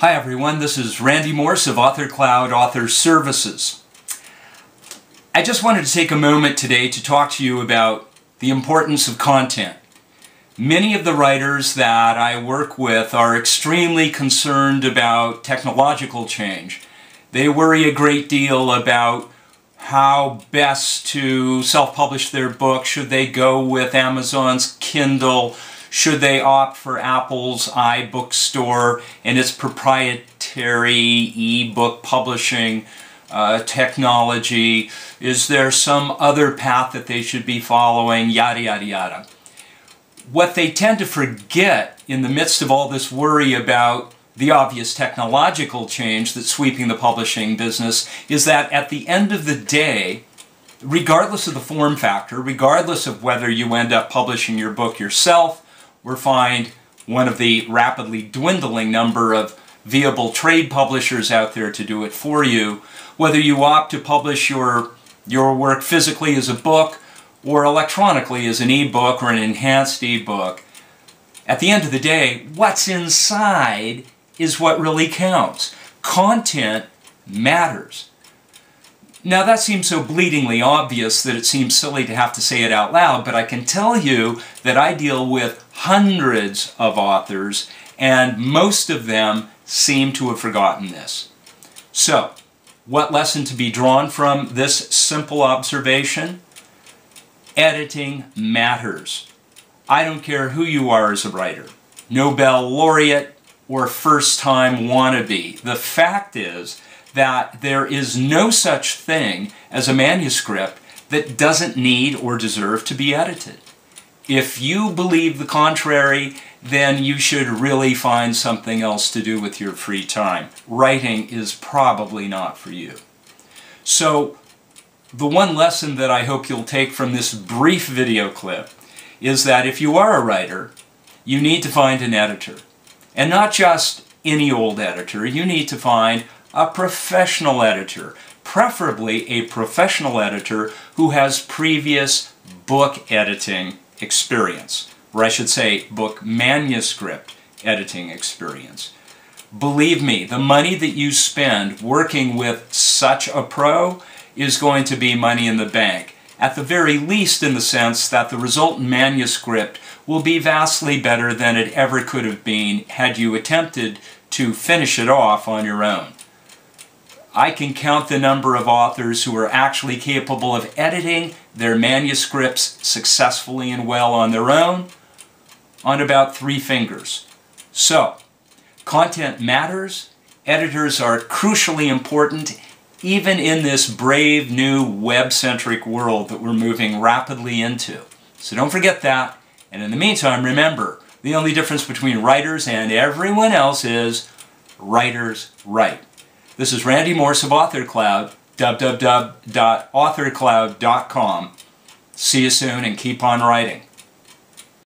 Hi everyone, this is Randy Morse of Author Cloud Author Services. I just wanted to take a moment today to talk to you about the importance of content. Many of the writers that I work with are extremely concerned about technological change. They worry a great deal about how best to self-publish their book. Should they go with Amazon's Kindle? Should they opt for Apple's iBook store and its proprietary ebook publishing technology? Is there some other path that they should be following? Yada, yada, yada. What they tend to forget in the midst of all this worry about the obvious technological change that's sweeping the publishing business is that at the end of the day, regardless of the form factor, regardless of whether you end up publishing your book yourself or find one of the rapidly dwindling number of viable trade publishers out there to do it for you, whether you opt to publish your work physically as a book or electronically as an ebook or an enhanced ebook, at the end of the day, what's inside is what really counts. Content matters. Now that seems so bleedingly obvious that it seems silly to have to say it out loud, but I can tell you that I deal with hundreds of authors and most of them seem to have forgotten this. So, what lesson to be drawn from this simple observation? Editing matters. I don't care who you are as a writer, Nobel laureate or first-time wannabe. The fact is that there is no such thing as a manuscript that doesn't need or deserve to be edited. If you believe the contrary, then you should really find something else to do with your free time. Writing is probably not for you. So, the one lesson that I hope you'll take from this brief video clip is that if you are a writer, you need to find an editor. And not just any old editor, you need to find a professional editor, preferably a professional editor who has previous book editing experience, or I should say book manuscript editing experience. Believe me, the money that you spend working with such a pro is going to be money in the bank, at the very least in the sense that the resultant manuscript will be vastly better than it ever could have been had you attempted to finish it off on your own. I can count the number of authors who are actually capable of editing their manuscripts successfully and well on their own on about 3 fingers. So, content matters. Editors are crucially important even in this brave new web-centric world that we're moving rapidly into. So don't forget that. And in the meantime, remember, the only difference between writers and everyone else is writers write. This is Randy Morse of Author Cloud, www.authorcloud.com. See you soon and keep on writing.